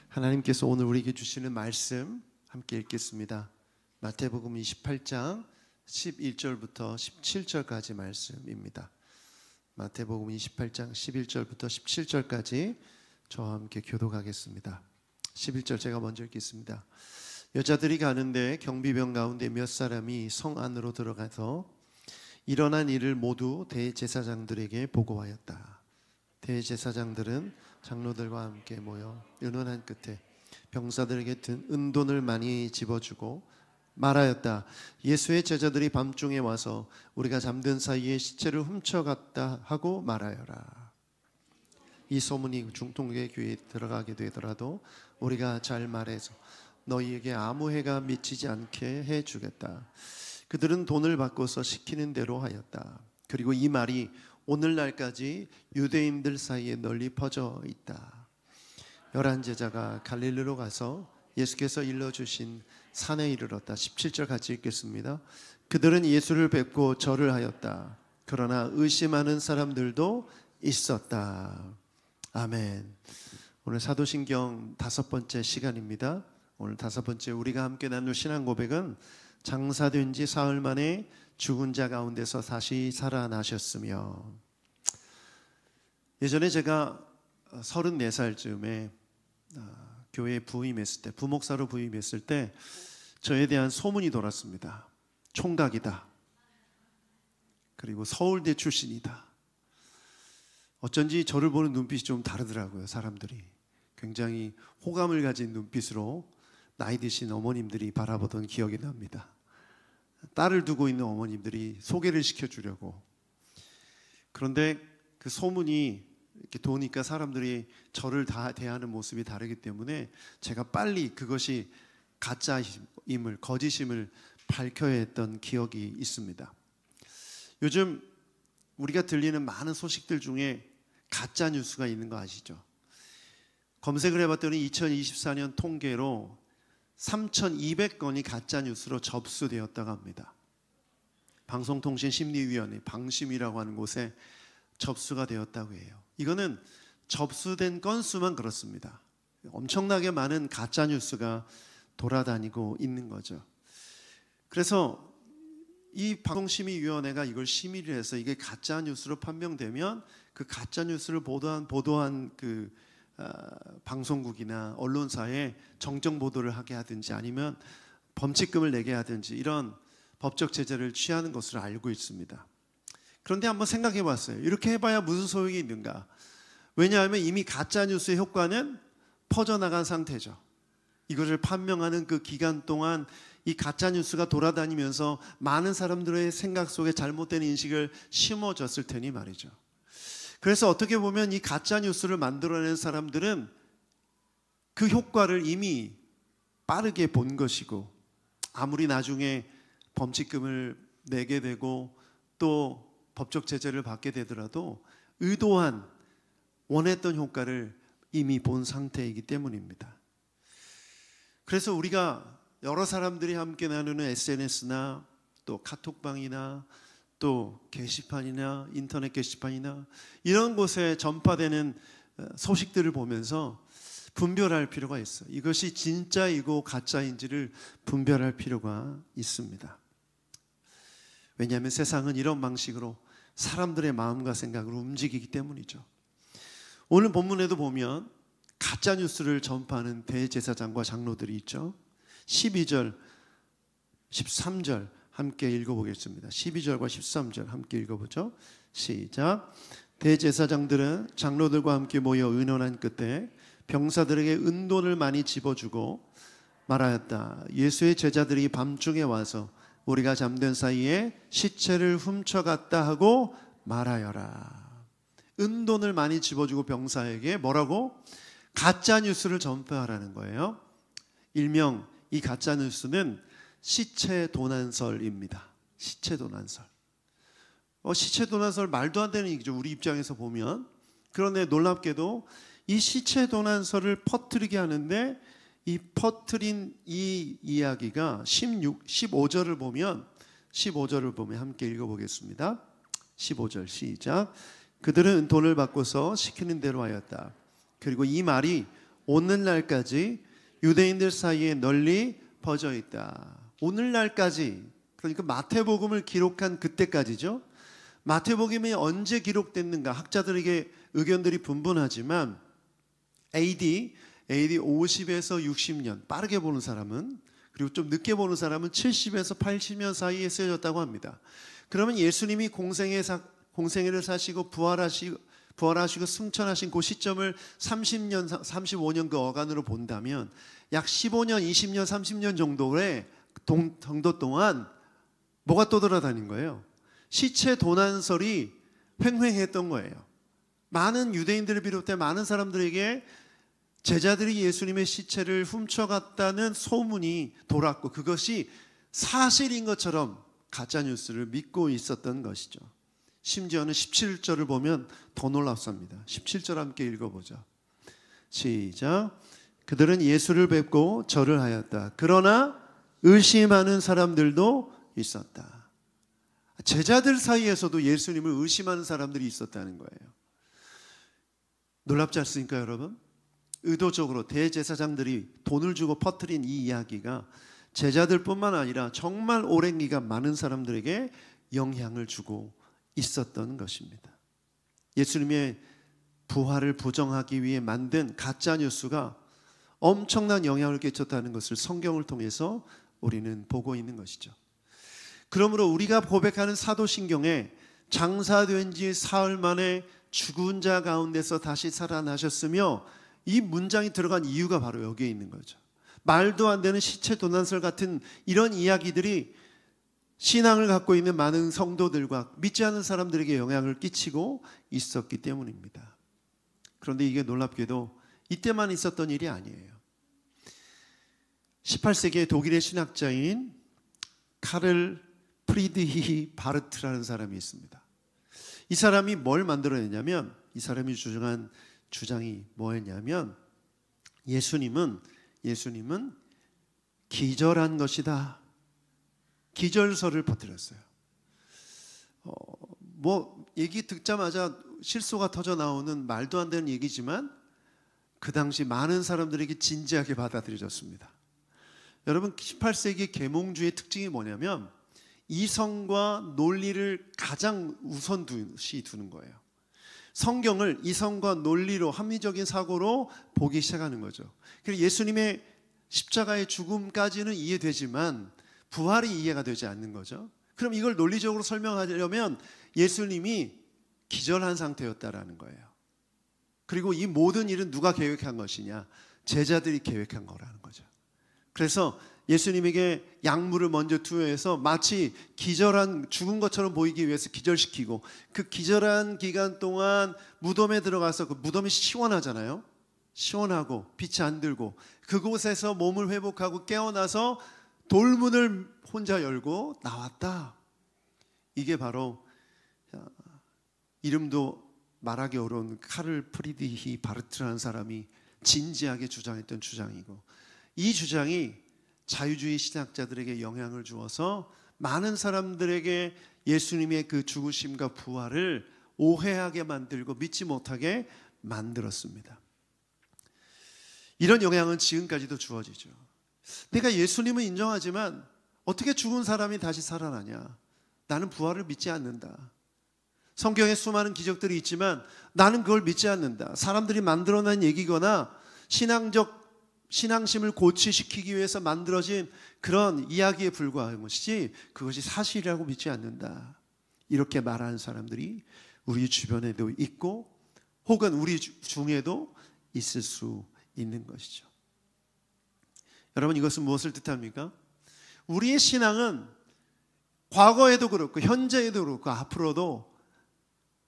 하나님께서 오늘 우리에게 주시는 말씀 함께 읽겠습니다. 마태복음 28장 11절부터 17절까지 말씀입니다. 마태복음 28장 11절부터 17절까지 저와 함께 교독하겠습니다. 11절 제가 먼저 읽겠습니다. 여자들이 가는데 경비병 가운데 몇 사람이 성 안으로 들어가서 일어난 일을 모두 대제사장들에게 보고하였다. 대제사장들은 장로들과 함께 모여 의논한 끝에 병사들에게 든 은돈을 많이 집어주고 말하였다. 예수의 제자들이 밤중에 와서 우리가 잠든 사이에 시체를 훔쳐갔다 하고 말하여라. 이 소문이 중동의 교회에 들어가게 되더라도 우리가 잘 말해서 너희에게 아무 해가 미치지 않게 해주겠다. 그들은 돈을 바꿔서 시키는 대로 하였다. 그리고 이 말이 오늘날까지 유대인들 사이에 널리 퍼져 있다. 11 제자가 갈릴리로 가서 예수께서 일러주신 산에 이르렀다. 17절 같이 읽겠습니다. 그들은 예수를 뵙고 절을 하였다. 그러나 의심하는 사람들도 있었다. 아멘. 오늘 사도신경 5번째 시간입니다. 오늘 5번째 우리가 함께 나눌 신앙 고백은 장사된 지 사흘 만에 죽은 자 가운데서 다시 살아나셨으며. 예전에 제가 34살쯤에 교회에 부임했을 때, 부목사로 부임했을 때 저에 대한 소문이 돌았습니다. 총각이다. 그리고 서울대 출신이다. 어쩐지 저를 보는 눈빛이 좀 다르더라고요. 사람들이 굉장히 호감을 가진 눈빛으로 나이 드신 어머님들이 바라보던 기억이 납니다. 딸을 두고 있는 어머님들이 소개를 시켜주려고. 그런데 그 소문이 이렇게 도니까 사람들이 저를 다 대하는 모습이 다르기 때문에 제가 빨리 그것이 가짜임을, 거짓임을 밝혀야 했던 기억이 있습니다. 요즘 우리가 들리는 많은 소식들 중에 가짜 뉴스가 있는 거 아시죠? 검색을 해봤더니 2024년 통계로 3,200건이 가짜 뉴스로 접수되었다고 합니다. 방송통신심리위원회, 방심이라고 하는 곳에 접수가 되었다고 해요. 이거는 접수된 건수만 그렇습니다. 엄청나게 많은 가짜 뉴스가 돌아다니고 있는 거죠. 그래서 이 방송심의위원회가 이걸 심의를 해서 이게 가짜 뉴스로 판명되면 그 가짜 뉴스를 보도한 그 방송국이나 언론사에 정정 보도를 하게 하든지 아니면 범칙금을 내게 하든지 이런 법적 제재를 취하는 것으로 알고 있습니다. 그런데 한번 생각해 봤어요. 이렇게 해봐야 무슨 소용이 있는가? 왜냐하면 이미 가짜 뉴스의 효과는 퍼져나간 상태죠. 이것을 판명하는 그 기간 동안 이 가짜 뉴스가 돌아다니면서 많은 사람들의 생각 속에 잘못된 인식을 심어줬을 테니 말이죠. 그래서 어떻게 보면 이 가짜 뉴스를 만들어낸 사람들은 그 효과를 이미 빠르게 본 것이고, 아무리 나중에 범칙금을 내게 되고 또 법적 제재를 받게 되더라도 의도한 원했던 효과를 이미 본 상태이기 때문입니다. 그래서 우리가 여러 사람들이 함께 나누는 SNS나 또 카톡방이나 또 게시판이나 인터넷 게시판이나 이런 곳에 전파되는 소식들을 보면서 분별할 필요가 있어요. 이것이 진짜이고 가짜인지를 분별할 필요가 있습니다. 왜냐하면 세상은 이런 방식으로 사람들의 마음과 생각을 움직이기 때문이죠. 오늘 본문에도 보면 가짜 뉴스를 전파하는 대제사장과 장로들이 있죠. 12절, 13절 함께 읽어보겠습니다. 12절과 13절 함께 읽어보죠. 시작. 대제사장들은 장로들과 함께 모여 의논한 끝에 병사들에게 은돈을 많이 집어주고 말하였다. 예수의 제자들이 밤중에 와서 우리가 잠든 사이에 시체를 훔쳐갔다 하고 말하여라. 은돈을 많이 집어주고 병사에게 뭐라고? 가짜 뉴스를 전파하라는 거예요. 일명 이 가짜 뉴스는 시체 도난설입니다. 시체 도난설. 시체 도난설 말도 안 되는 얘기죠. 우리 입장에서 보면. 그런데 놀랍게도 이 시체 도난설을 퍼뜨리게 하는데 이 퍼뜨린 이 이야기가 15절을 보면 함께 읽어보겠습니다. 15절 시작. 그들은 돈을 바꿔서 시키는 대로 하였다. 그리고 이 말이 오늘날까지 유대인들 사이에 널리 퍼져 있다. 오늘날까지, 그러니까 마태복음을 기록한 그때까지죠. 마태복음이 언제 기록됐는가 학자들에게 의견들이 분분하지만 AD 50에서 60년, 빠르게 보는 사람은, 그리고 좀 늦게 보는 사람은 70에서 80년 사이에 쓰여졌다고 합니다. 그러면 예수님이 공생애를 사시고 부활하시고 승천하신 그 시점을 30년, 35년 그 어간으로 본다면 약 15년, 20년, 30년 정도 동안 뭐가 떠돌아다닌 거예요? 시체 도난설이 횡행했던 거예요. 많은 유대인들을 비롯해 많은 사람들에게 제자들이 예수님의 시체를 훔쳐갔다는 소문이 돌았고 그것이 사실인 것처럼 가짜뉴스를 믿고 있었던 것이죠. 심지어는 17절을 보면 더 놀랍습니다. 17절 함께 읽어보죠. 시작. 그들은 예수를 뵙고 절을 하였다. 그러나 의심하는 사람들도 있었다. 제자들 사이에서도 예수님을 의심하는 사람들이 있었다는 거예요. 놀랍지 않습니까, 여러분? 의도적으로 대제사장들이 돈을 주고 퍼뜨린 이 이야기가 제자들뿐만 아니라 정말 오랜 기간 많은 사람들에게 영향을 주고 있었던 것입니다. 예수님의 부활을 부정하기 위해 만든 가짜뉴스가 엄청난 영향을 끼쳤다는 것을 성경을 통해서 우리는 보고 있는 것이죠. 그러므로 우리가 고백하는 사도신경에 장사된 지 사흘 만에 죽은 자 가운데서 다시 살아나셨으며, 이 문장이 들어간 이유가 바로 여기에 있는 거죠. 말도 안 되는 시체 도난설 같은 이런 이야기들이 신앙을 갖고 있는 많은 성도들과 믿지 않는 사람들에게 영향을 끼치고 있었기 때문입니다. 그런데 이게 놀랍게도 이때만 있었던 일이 아니에요. 18세기의 독일의 신학자인 카를 프리드히 바르트라는 사람이 있습니다. 이 사람이 뭘 만들어냈냐면, 이 사람이 주장한 주장이 뭐였냐면, 예수님은 기절한 것이다. 기절설을 퍼뜨렸어요. 얘기 듣자마자 실소가 터져 나오는 말도 안 되는 얘기지만 그 당시 많은 사람들에게 진지하게 받아들여졌습니다. 여러분, 18세기 계몽주의 특징이 뭐냐면 이성과 논리를 가장 우선시 두는 거예요. 성경을 이성과 논리로, 합리적인 사고로 보기 시작하는 거죠. 그래서 예수님의 십자가의 죽음까지는 이해되지만 부활이 이해가 되지 않는 거죠. 그럼 이걸 논리적으로 설명하려면 예수님이 기절한 상태였다라는 거예요. 그리고 이 모든 일은 누가 계획한 것이냐? 제자들이 계획한 거라는 거죠. 그래서 예수님에게 약물을 먼저 투여해서 마치 기절한, 죽은 것처럼 보이기 위해서 기절시키고, 그 기절한 기간 동안 무덤에 들어가서, 그 무덤이 시원하잖아요. 시원하고 빛이 안 들고 그곳에서 몸을 회복하고 깨어나서 돌문을 혼자 열고 나왔다. 이게 바로 이름도 말하기 어려운 카를 프리드히 바르트라는 사람이 진지하게 주장했던 주장이고, 이 주장이 자유주의 신학자들에게 영향을 주어서 많은 사람들에게 예수님의 그 죽으심과 부활을 오해하게 만들고 믿지 못하게 만들었습니다. 이런 영향은 지금까지도 주어지죠. 내가 예수님은 인정하지만 어떻게 죽은 사람이 다시 살아나냐? 나는 부활을 믿지 않는다. 성경에 수많은 기적들이 있지만 나는 그걸 믿지 않는다. 사람들이 만들어낸 얘기거나 신앙심을 고취시키기 위해서 만들어진 그런 이야기에 불과한 것이지 그것이 사실이라고 믿지 않는다. 이렇게 말하는 사람들이 우리 주변에도 있고 혹은 우리 중에도 있을 수 있는 것이죠. 여러분, 이것은 무엇을 뜻합니까? 우리의 신앙은 과거에도 그렇고 현재에도 그렇고 앞으로도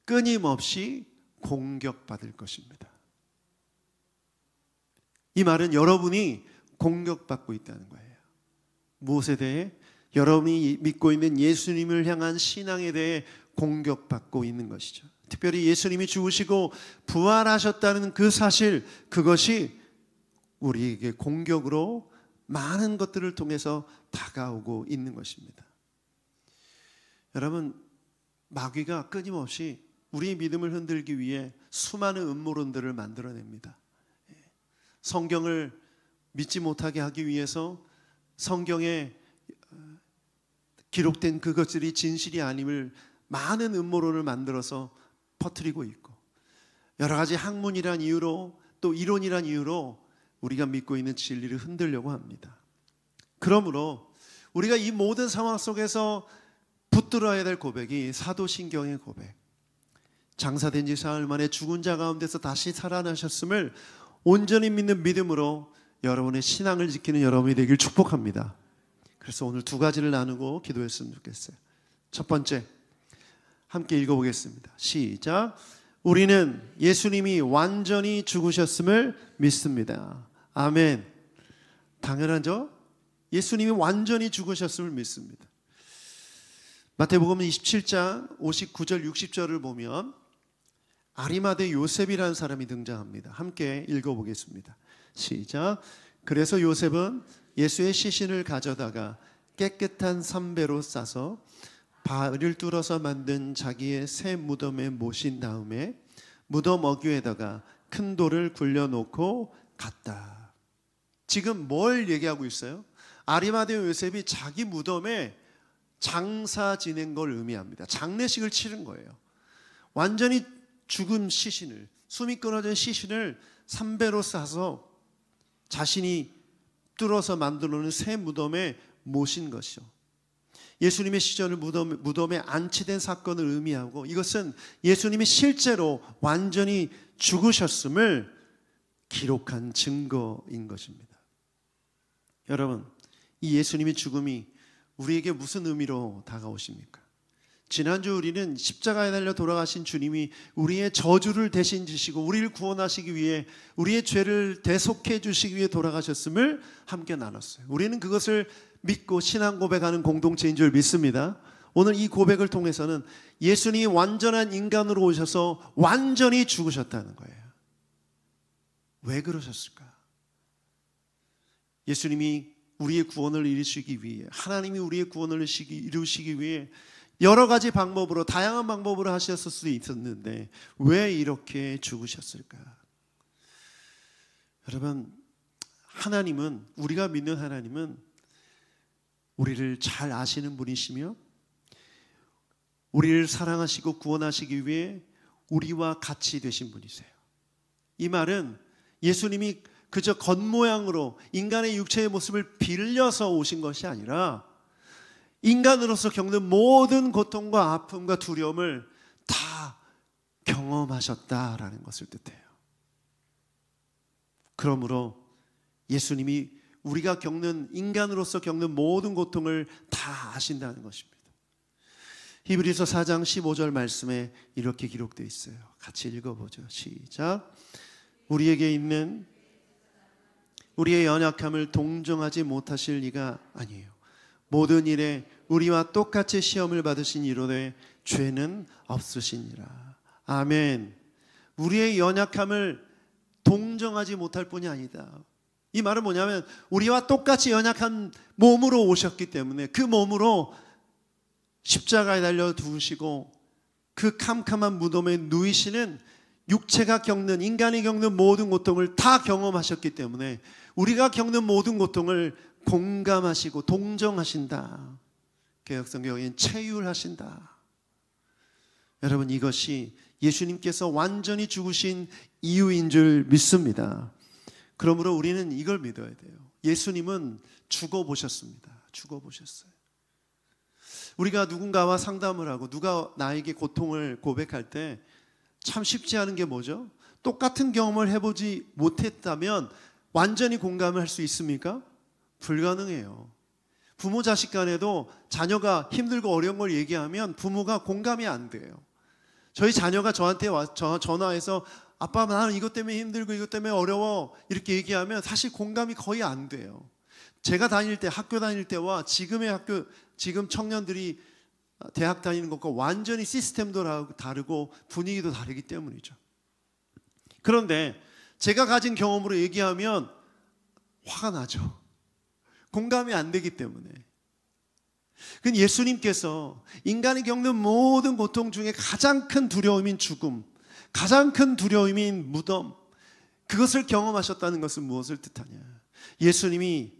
끊임없이 공격받을 것입니다. 이 말은 여러분이 공격받고 있다는 거예요. 무엇에 대해? 여러분이 믿고 있는 예수님을 향한 신앙에 대해 공격받고 있는 것이죠. 특별히 예수님이 죽으시고 부활하셨다는 그 사실, 그것이 우리에게 공격으로 많은 것들을 통해서 다가오고 있는 것입니다. 여러분, 마귀가 끊임없이 우리의 믿음을 흔들기 위해 수많은 음모론들을 만들어냅니다. 성경을 믿지 못하게 하기 위해서 성경에 기록된 그것들이 진실이 아님을 많은 음모론을 만들어서 퍼뜨리고 있고, 여러 가지 학문이란 이유로 또 이론이란 이유로 우리가 믿고 있는 진리를 흔들려고 합니다. 그러므로 우리가 이 모든 상황 속에서 붙들어야 될 고백이 사도신경의 고백, 장사된 지 사흘 만에 죽은 자 가운데서 다시 살아나셨음을 온전히 믿는 믿음으로 여러분의 신앙을 지키는 여러분이 되길 축복합니다. 그래서 오늘 두 가지를 나누고 기도했으면 좋겠어요. 첫 번째, 함께 읽어보겠습니다. 시작. 우리는 예수님이 완전히 죽으셨음을 믿습니다. 아멘. 당연하죠? 예수님이 완전히 죽으셨음을 믿습니다. 마태복음 27장 59절 60절을 보면 아리마대 요셉이라는 사람이 등장합니다. 함께 읽어보겠습니다. 시작. 그래서 요셉은 예수의 시신을 가져다가 깨끗한 삼배로 싸서 발을 뚫어서 만든 자기의 새 무덤에 모신 다음에 무덤 어귀에다가 큰 돌을 굴려놓고 갔다. 지금 뭘 얘기하고 있어요? 아리마대 요셉이 자기 무덤에 장사 지낸 걸 의미합니다. 장례식을 치른 거예요. 완전히 죽은 시신을, 숨이 끊어진 시신을 삼배로 싸서 자신이 뚫어서 만들어 놓은 새 무덤에 모신 것이죠. 예수님의 시신을 무덤에 안치된 사건을 의미하고, 이것은 예수님이 실제로 완전히 죽으셨음을 기록한 증거인 것입니다. 여러분, 이 예수님의 죽음이 우리에게 무슨 의미로 다가오십니까? 지난주 우리는 십자가에 달려 돌아가신 주님이 우리의 저주를 대신 지시고 우리를 구원하시기 위해, 우리의 죄를 대속해 주시기 위해 돌아가셨음을 함께 나눴어요. 우리는 그것을 믿고 신앙 고백하는 공동체인 줄 믿습니다. 오늘 이 고백을 통해서는 예수님이 완전한 인간으로 오셔서 완전히 죽으셨다는 거예요. 왜 그러셨을까? 예수님이 우리의 구원을 이루시기 위해, 하나님이 우리의 구원을 이루시기 위해 여러 가지 방법으로, 다양한 방법으로 하셨을 수도 있었는데 왜 이렇게 죽으셨을까? 여러분, 하나님은, 우리가 믿는 하나님은 우리를 잘 아시는 분이시며 우리를 사랑하시고 구원하시기 위해 우리와 같이 되신 분이세요. 이 말은 예수님이 그저 겉모양으로 인간의 육체의 모습을 빌려서 오신 것이 아니라 인간으로서 겪는 모든 고통과 아픔과 두려움을 다 경험하셨다라는 것을 뜻해요. 그러므로 예수님이 우리가 겪는, 인간으로서 겪는 모든 고통을 다 아신다는 것입니다. 히브리서 4장 15절 말씀에 이렇게 기록되어 있어요. 같이 읽어보죠. 시작. 우리에게 있는 우리의 연약함을 동정하지 못하실 리가 아니에요. 모든 일에 우리와 똑같이 시험을 받으신 이로되 죄는 없으시니라. 아멘. 우리의 연약함을 동정하지 못할 뿐이 아니다. 이 말은 뭐냐면 우리와 똑같이 연약한 몸으로 오셨기 때문에 그 몸으로 십자가에 달려 죽으시고 그 캄캄한 무덤에 누이시는 육체가 겪는, 인간이 겪는 모든 고통을 다 경험하셨기 때문에 우리가 겪는 모든 고통을 공감하시고 동정하신다. 개역성경에는 체휼하신다. 여러분, 이것이 예수님께서 완전히 죽으신 이유인 줄 믿습니다. 그러므로 우리는 이걸 믿어야 돼요. 예수님은 죽어보셨습니다. 죽어보셨어요. 우리가 누군가와 상담을 하고 누가 나에게 고통을 고백할 때 참 쉽지 않은 게 뭐죠? 똑같은 경험을 해보지 못했다면 완전히 공감을 할 수 있습니까? 불가능해요. 부모 자식 간에도 자녀가 힘들고 어려운 걸 얘기하면 부모가 공감이 안 돼요. 저희 자녀가 저한테 전화해서 아빠, 나는 이것 때문에 힘들고 이것 때문에 어려워 이렇게 얘기하면 사실 공감이 거의 안 돼요. 제가 다닐 때, 학교 다닐 때와 지금의 학교, 지금 청년들이 대학 다니는 것과 완전히 시스템도 다르고 분위기도 다르기 때문이죠. 그런데 제가 가진 경험으로 얘기하면 화가 나죠. 공감이 안 되기 때문에. 그 예수님께서 인간이 겪는 모든 고통 중에 가장 큰 두려움인 죽음, 가장 큰 두려움인 무덤, 그것을 경험하셨다는 것은 무엇을 뜻하냐? 예수님이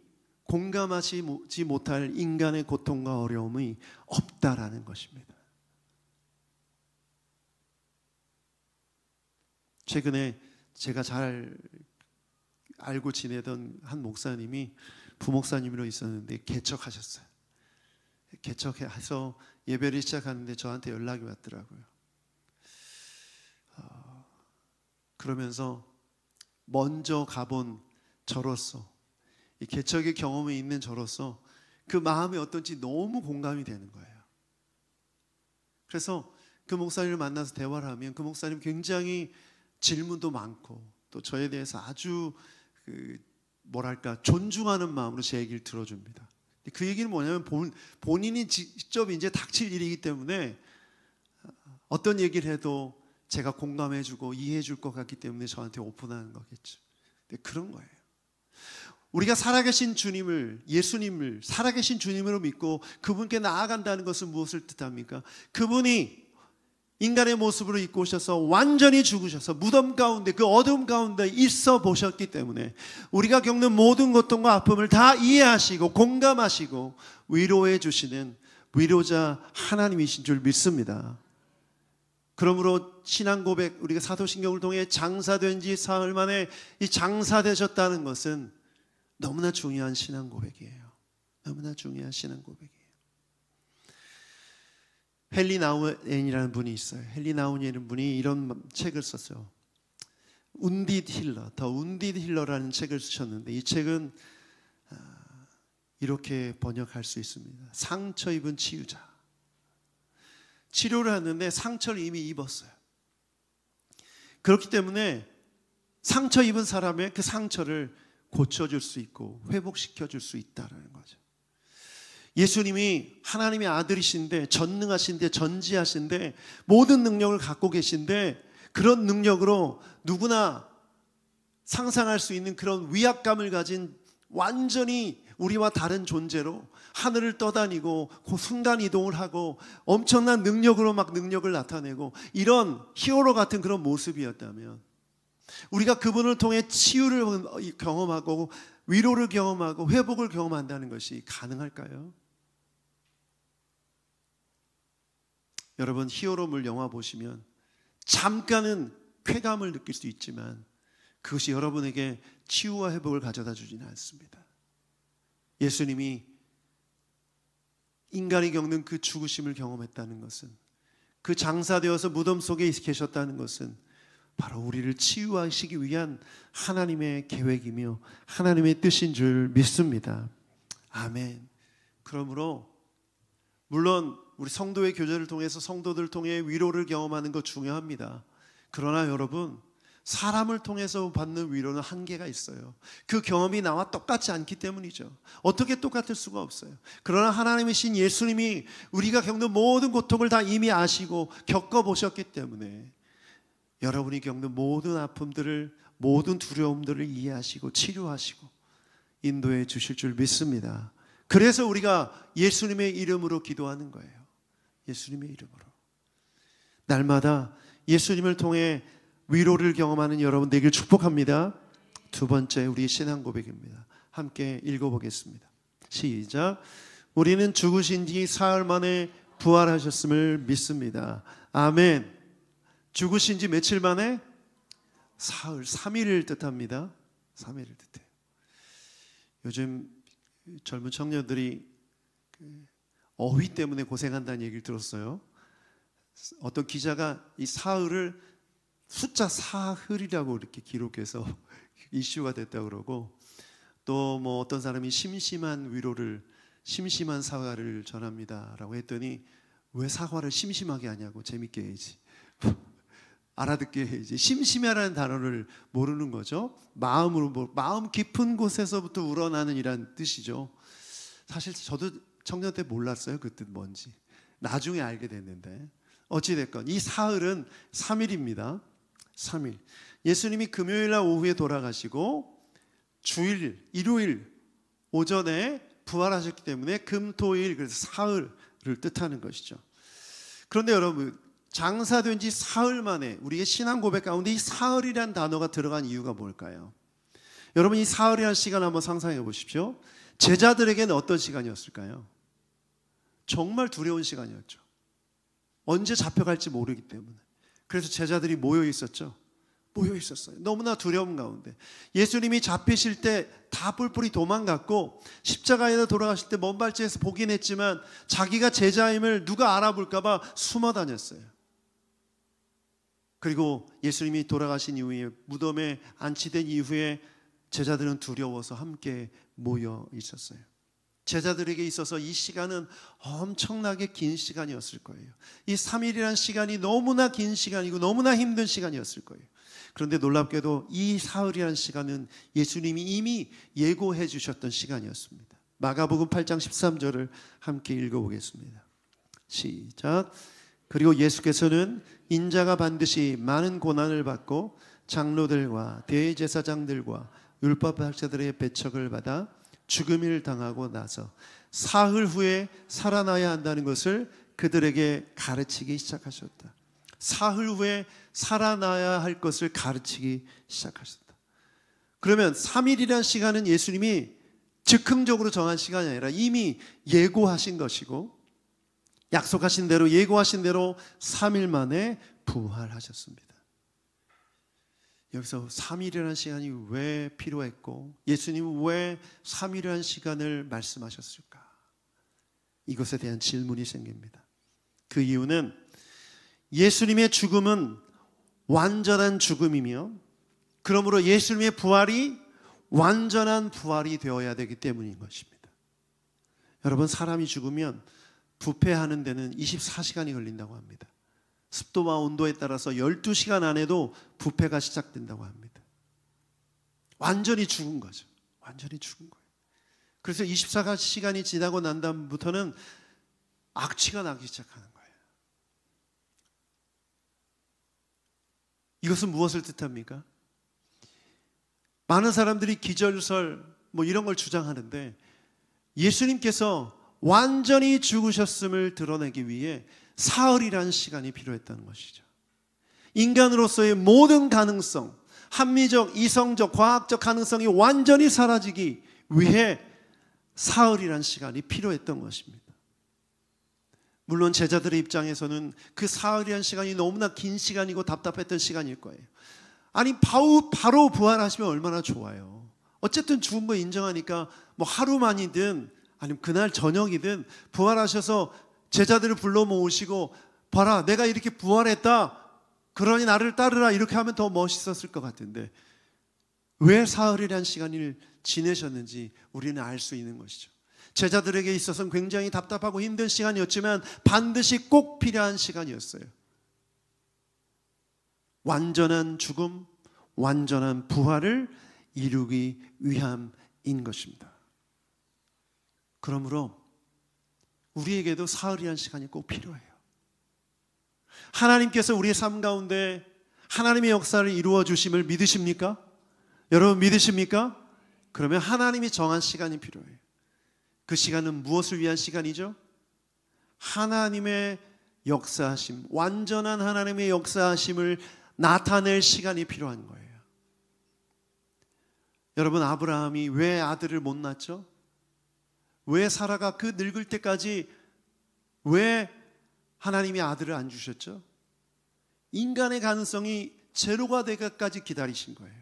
공감하지 못할 인간의 고통과 어려움이 없다라는 것입니다. 최근에 제가 잘 알고 지내던 한 목사님이 부목사님으로 있었는데 개척하셨어요. 개척해서 예배를 시작하는데 저한테 연락이 왔더라고요. 그러면서 먼저 가본 저로서, 이 개척의 경험이 있는 저로서 그 마음이 어떤지 너무 공감이 되는 거예요. 그래서 그 목사님을 만나서 대화를 하면 그 목사님 굉장히 질문도 많고 또 저에 대해서 아주 존중하는 마음으로 제 얘기를 들어줍니다. 그 얘기는 뭐냐면 본인이 직접 이제 닥칠 일이기 때문에 어떤 얘기를 해도 제가 공감해주고 이해해줄 것 같기 때문에 저한테 오픈하는 거겠죠. 그런 거예요. 우리가 살아계신 주님을, 예수님을 살아계신 주님으로 믿고 그분께 나아간다는 것은 무엇을 뜻합니까? 그분이 인간의 모습으로 입고 오셔서 완전히 죽으셔서 무덤 가운데, 그 어둠 가운데 있어 보셨기 때문에 우리가 겪는 모든 고통과 아픔을 다 이해하시고 공감하시고 위로해 주시는 위로자 하나님이신 줄 믿습니다. 그러므로 신앙 고백, 우리가 사도신경을 통해 장사된 지 사흘 만에 이 장사되셨다는 것은 너무나 중요한 신앙 고백이에요. 너무나 중요한 신앙 고백이에요. 헨리 나우엔이라는 분이 있어요. 헨리 나우엔이라는 분이 이런 책을 썼어요. 운디드 힐러, 더 운디드 힐러라는 책을 쓰셨는데 이 책은 이렇게 번역할 수 있습니다. 상처 입은 치유자. 치료를 하는데 상처를 이미 입었어요. 그렇기 때문에 상처 입은 사람의 그 상처를 고쳐줄 수 있고 회복시켜줄 수 있다는 거죠. 예수님이 하나님의 아들이신데 전능하신데 전지하신데 모든 능력을 갖고 계신데 그런 능력으로 누구나 상상할 수 있는 그런 위압감을 가진 완전히 우리와 다른 존재로 하늘을 떠다니고 순간 이동을 하고 엄청난 능력으로 막 능력을 나타내고 이런 히어로 같은 그런 모습이었다면 우리가 그분을 통해 치유를 경험하고 위로를 경험하고 회복을 경험한다는 것이 가능할까요? 여러분, 히어로물 영화 보시면 잠깐은 쾌감을 느낄 수 있지만 그것이 여러분에게 치유와 회복을 가져다 주지는 않습니다. 예수님이 인간이 겪는 그 죽으심을 경험했다는 것은, 그 장사되어서 무덤 속에 계셨다는 것은 바로 우리를 치유하시기 위한 하나님의 계획이며 하나님의 뜻인 줄 믿습니다. 아멘. 그러므로 물론 우리 성도의 교제를 통해서 성도들을 통해 위로를 경험하는 것 중요합니다. 그러나 여러분, 사람을 통해서 받는 위로는 한계가 있어요. 그 경험이 나와 똑같지 않기 때문이죠. 어떻게 똑같을 수가 없어요. 그러나 하나님이신 예수님이 우리가 겪는 모든 고통을 다 이미 아시고 겪어보셨기 때문에 여러분이 겪는 모든 아픔들을, 모든 두려움들을 이해하시고 치료하시고 인도해 주실 줄 믿습니다. 그래서 우리가 예수님의 이름으로 기도하는 거예요. 예수님의 이름으로. 날마다 예수님을 통해 위로를 경험하는 여러분 되길 축복합니다. 두 번째 우리 신앙 고백입니다. 함께 읽어보겠습니다. 시작. 우리는 죽으신 지 사흘 만에 부활하셨음을 믿습니다. 아멘. 죽으신 지 며칠 만에? 사흘, 3일을 뜻합니다. 3일을 뜻해요. 요즘 젊은 청년들이 어휘 때문에 고생한다는 얘기를 들었어요. 어떤 기자가 이 사흘을 숫자 사흘이라고 이렇게 기록해서 이슈가 됐다고 그러고, 또 뭐 어떤 사람이 심심한 위로를, 심심한 사과를 전합니다라고 했더니 왜 사과를 심심하게 하냐고, 재밌게 해야지. 알아듣게 해야지. 심심해라는 단어를 모르는 거죠. 마음으로, 마음 깊은 곳에서부터 우러나는 이란 뜻이죠. 사실 저도 청년 때 몰랐어요. 그 뜻 뭔지. 나중에 알게 됐는데 어찌됐건 이 사흘은 3일입니다. 3일. 예수님이 금요일 날 오후에 돌아가시고 주일, 일요일 오전에 부활하셨기 때문에 금, 토, 일, 그래서 사흘을 뜻하는 것이죠. 그런데 여러분, 장사된 지 사흘 만에 우리의 신앙 고백 가운데 이 사흘이라는 단어가 들어간 이유가 뭘까요? 여러분, 이 사흘이라는 시간 한번 상상해 보십시오. 제자들에게는 어떤 시간이었을까요? 정말 두려운 시간이었죠. 언제 잡혀갈지 모르기 때문에. 그래서 제자들이 모여 있었죠. 모여 있었어요. 너무나 두려움 가운데. 예수님이 잡히실 때 다 뿔뿔이 도망갔고 십자가에다 돌아가실 때 먼 발치에서 보긴 했지만 자기가 제자임을 누가 알아볼까 봐 숨어 다녔어요. 그리고 예수님이 돌아가신 이후에 무덤에 안치된 이후에 제자들은 두려워서 함께 모여 있었어요. 제자들에게 있어서 이 시간은 엄청나게 긴 시간이었을 거예요. 이 3일이라는 시간이 너무나 긴 시간이고 너무나 힘든 시간이었을 거예요. 그런데 놀랍게도 이 사흘이라는 시간은 예수님이 이미 예고해 주셨던 시간이었습니다. 마가복음 8장 13절을 함께 읽어보겠습니다. 시작. 그리고 예수께서는 인자가 반드시 많은 고난을 받고 장로들과 대제사장들과 율법학자들의 배척을 받아 죽음을 당하고 나서 사흘 후에 살아나야 한다는 것을 그들에게 가르치기 시작하셨다. 사흘 후에 살아나야 할 것을 가르치기 시작하셨다. 그러면 3일이라는 시간은 예수님이 즉흥적으로 정한 시간이 아니라 이미 예고하신 것이고 약속하신 대로 예고하신 대로 3일 만에 부활하셨습니다. 여기서 3일이라는 시간이 왜 필요했고 예수님은 왜 3일이라는 시간을 말씀하셨을까? 이것에 대한 질문이 생깁니다. 그 이유는 예수님의 죽음은 완전한 죽음이며 그러므로 예수님의 부활이 완전한 부활이 되어야 되기 때문인 것입니다. 여러분, 사람이 죽으면 부패하는 데는 24시간이 걸린다고 합니다. 습도와 온도에 따라서 12시간 안에도 부패가 시작된다고 합니다. 완전히 죽은 거죠. 완전히 죽은 거예요. 그래서 24시간이 지나고 난 다음부터는 악취가 나기 시작하는 거예요. 이것은 무엇을 뜻합니까? 많은 사람들이 기절설 이런 걸 주장하는데 예수님께서 완전히 죽으셨음을 드러내기 위해 사흘이라는 시간이 필요했다는 것이죠. 인간으로서의 모든 가능성, 합리적, 이성적, 과학적 가능성이 완전히 사라지기 위해 사흘이라는 시간이 필요했던 것입니다. 물론 제자들의 입장에서는 그 사흘이라는 시간이 너무나 긴 시간이고 답답했던 시간일 거예요. 아니, 바로 부활하시면 얼마나 좋아요. 어쨌든 죽은 거 인정하니까 하루 만이든 아니면 그날 저녁이든 부활하셔서 제자들을 불러 모으시고 봐라, 내가 이렇게 부활했다, 그러니 나를 따르라, 이렇게 하면 더 멋있었을 것 같은데 왜 사흘이라는 시간을 지내셨는지 우리는 알 수 있는 것이죠. 제자들에게 있어서는 굉장히 답답하고 힘든 시간이었지만 반드시 꼭 필요한 시간이었어요. 완전한 죽음, 완전한 부활을 이루기 위함인 것입니다. 그러므로 우리에게도 사흘이라는 시간이 꼭 필요해요. 하나님께서 우리의 삶 가운데 하나님의 역사를 이루어 주심을 믿으십니까? 여러분, 믿으십니까? 그러면 하나님이 정한 시간이 필요해요. 그 시간은 무엇을 위한 시간이죠? 하나님의 역사하심, 완전한 하나님의 역사하심을 나타낼 시간이 필요한 거예요. 여러분, 아브라함이 왜 아들을 못 낳았죠? 왜 사라가 그 늙을 때까지 왜 하나님이 아들을 안 주셨죠? 인간의 가능성이 제로가 되기까지 기다리신 거예요.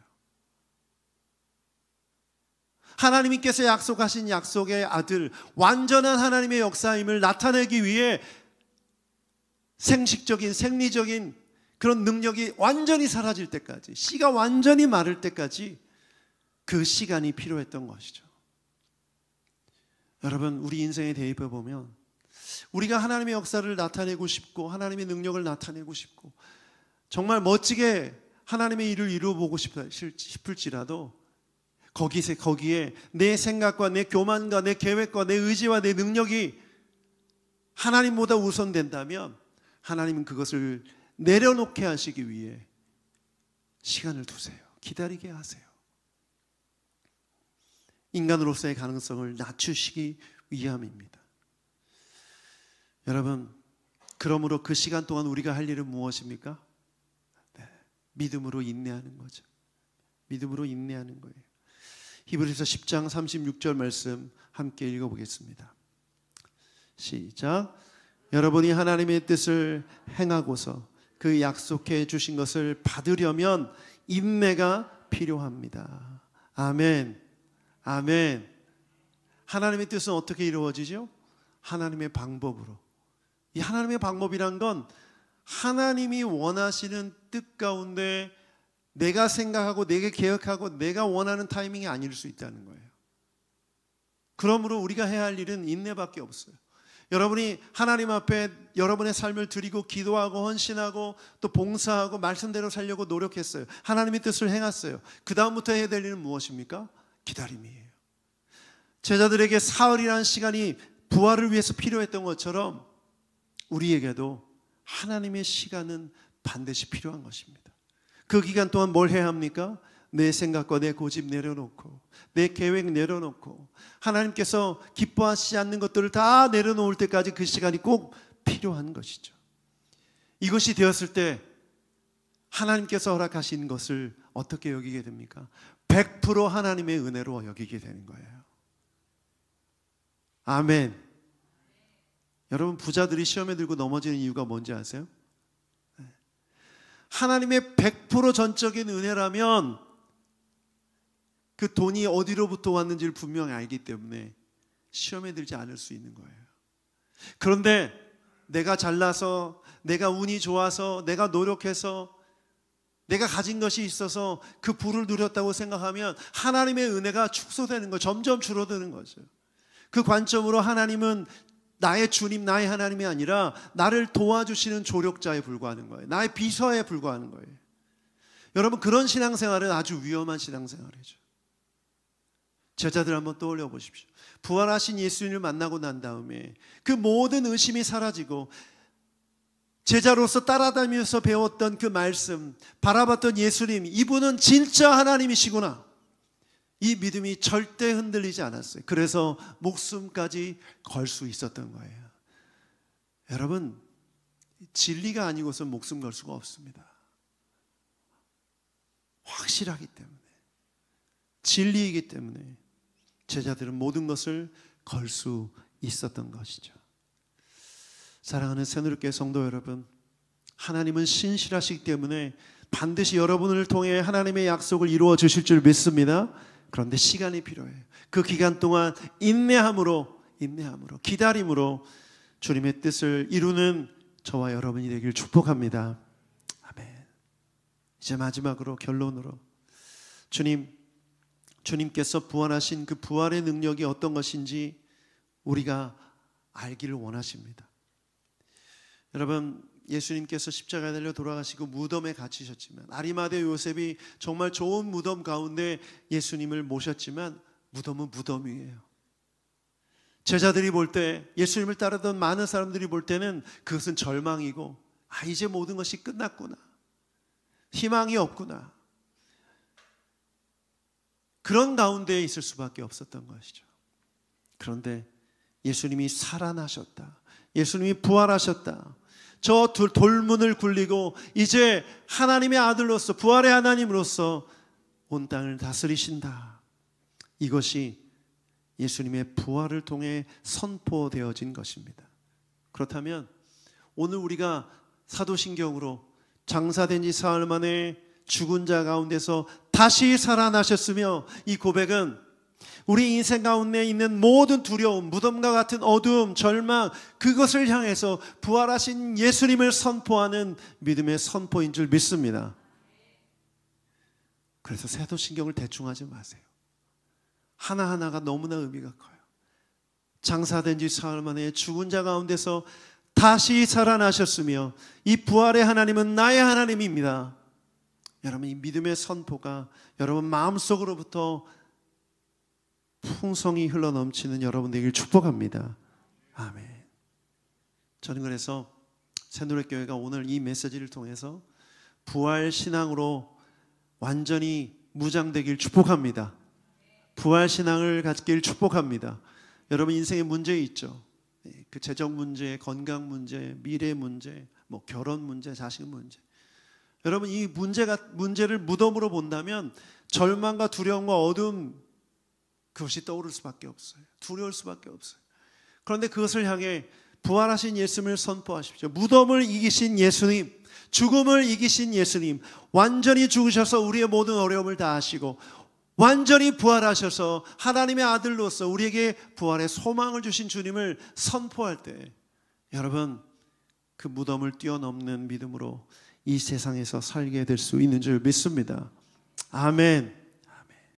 하나님께서 약속하신 약속의 아들, 완전한 하나님의 역사임을 나타내기 위해 생식적인, 생리적인 그런 능력이 완전히 사라질 때까지, 씨가 완전히 마를 때까지 그 시간이 필요했던 것이죠. 여러분, 우리 인생에 대입해 보면 우리가 하나님의 역사를 나타내고 싶고 하나님의 능력을 나타내고 싶고 정말 멋지게 하나님의 일을 이루어보고 싶을지라도 거기에 내 생각과 내 교만과 내 계획과 내 의지와 내 능력이 하나님보다 우선된다면 하나님은 그것을 내려놓게 하시기 위해 시간을 두세요. 기다리게 하세요. 인간으로서의 가능성을 낮추시기 위함입니다. 여러분, 그러므로 그 시간 동안 우리가 할 일은 무엇입니까? 네, 믿음으로 인내하는 거죠. 믿음으로 인내하는 거예요. 히브리서 10장 36절 말씀 함께 읽어보겠습니다. 시작. 여러분이 하나님의 뜻을 행하고서 그 약속해 주신 것을 받으려면 인내가 필요합니다. 아멘. 아멘. 하나님의 뜻은 어떻게 이루어지죠? 하나님의 방법으로. 이 하나님의 방법이란 건 하나님이 원하시는 뜻 가운데 내가 생각하고 내가 계획하고 내가 원하는 타이밍이 아닐 수 있다는 거예요. 그러므로 우리가 해야 할 일은 인내밖에 없어요. 여러분이 하나님 앞에 여러분의 삶을 드리고 기도하고 헌신하고 또 봉사하고 말씀대로 살려고 노력했어요. 하나님의 뜻을 행했어요. 그 다음부터 해야 될 일은 무엇입니까? 기다림이에요. 제자들에게 사흘이라는 시간이 부활을 위해서 필요했던 것처럼 우리에게도 하나님의 시간은 반드시 필요한 것입니다. 그 기간 동안 뭘 해야 합니까? 내 생각과 내 고집 내려놓고 내 계획 내려놓고 하나님께서 기뻐하시지 않는 것들을 다 내려놓을 때까지 그 시간이 꼭 필요한 것이죠. 이것이 되었을 때 하나님께서 허락하신 것을 어떻게 여기게 됩니까? 100% 하나님의 은혜로 여기게 되는 거예요. 아멘. 여러분, 부자들이 시험에 들고 넘어지는 이유가 뭔지 아세요? 하나님의 100% 전적인 은혜라면 그 돈이 어디로부터 왔는지를 분명히 알기 때문에 시험에 들지 않을 수 있는 거예요. 그런데 내가 잘나서, 내가 운이 좋아서, 내가 노력해서, 내가 가진 것이 있어서 그 부를 누렸다고 생각하면 하나님의 은혜가 축소되는 거, 점점 줄어드는 거죠. 그 관점으로 하나님은 나의 주님, 나의 하나님이 아니라 나를 도와주시는 조력자에 불과하는 거예요. 나의 비서에 불과하는 거예요. 여러분, 그런 신앙생활은 아주 위험한 신앙생활이죠. 제자들 한번 떠올려 보십시오. 부활하신 예수님을 만나고 난 다음에 그 모든 의심이 사라지고 제자로서 따라다니면서 배웠던 그 말씀, 바라봤던 예수님, 이분은 진짜 하나님이시구나, 이 믿음이 절대 흔들리지 않았어요. 그래서 목숨까지 걸 수 있었던 거예요. 여러분, 진리가 아니고선 목숨 걸 수가 없습니다. 확실하기 때문에, 진리이기 때문에 제자들은 모든 것을 걸 수 있었던 것이죠. 사랑하는 새누리교회 성도 여러분, 하나님은 신실하시기 때문에 반드시 여러분을 통해 하나님의 약속을 이루어 주실 줄 믿습니다. 그런데 시간이 필요해요. 그 기간 동안 인내함으로 기다림으로 주님의 뜻을 이루는 저와 여러분이 되길 축복합니다. 아멘. 이제 마지막으로, 결론으로, 주님께서 부활하신 그 부활의 능력이 어떤 것인지 우리가 알기를 원하십니다. 여러분, 예수님께서 십자가에 달려 돌아가시고 무덤에 갇히셨지만, 아리마대 요셉이 정말 좋은 무덤 가운데 예수님을 모셨지만 무덤은 무덤이에요. 제자들이 볼 때, 예수님을 따르던 많은 사람들이 볼 때는 그것은 절망이고, 이제 모든 것이 끝났구나, 희망이 없구나, 그런 가운데 있을 수밖에 없었던 것이죠. 그런데 예수님이 살아나셨다, 예수님이 부활하셨다, 저 돌문을 굴리고 이제 하나님의 아들로서, 부활의 하나님으로서 온 땅을 다스리신다, 이것이 예수님의 부활을 통해 선포되어진 것입니다. 그렇다면 오늘 우리가 사도신경으로 장사된 지 사흘 만에 죽은 자 가운데서 다시 살아나셨으며, 이 고백은 우리 인생 가운데 있는 모든 두려움, 무덤과 같은 어두움, 절망, 그것을 향해서 부활하신 예수님을 선포하는 믿음의 선포인 줄 믿습니다. 그래서 사도신경을 대충 하지 마세요. 하나하나가 너무나 의미가 커요. 장사된 지 사흘 만에 죽은 자 가운데서 다시 살아나셨으며 이 부활의 하나님은 나의 하나님입니다. 여러분, 이 믿음의 선포가 여러분 마음속으로부터 풍성이 흘러넘치는 여러분 되길 축복합니다. 아멘. 저는 그래서 새누리교회가 오늘 이 메시지를 통해서 부활 신앙으로 완전히 무장되길 축복합니다. 부활 신앙을 갖길 축복합니다. 여러분, 인생에 문제 있죠. 그 재정 문제, 건강 문제, 미래 문제, 뭐 결혼 문제, 자식 문제. 여러분, 이 문제를 무덤으로 본다면 절망과 두려움과 어둠, 그것이 떠오를 수밖에 없어요. 두려울 수밖에 없어요. 그런데 그것을 향해 부활하신 예수님을 선포하십시오. 무덤을 이기신 예수님, 죽음을 이기신 예수님, 완전히 죽으셔서 우리의 모든 어려움을 다 하시고 완전히 부활하셔서 하나님의 아들로서 우리에게 부활의 소망을 주신 주님을 선포할 때, 여러분, 그 무덤을 뛰어넘는 믿음으로 이 세상에서 살게 될 수 있는 줄 믿습니다. 아멘.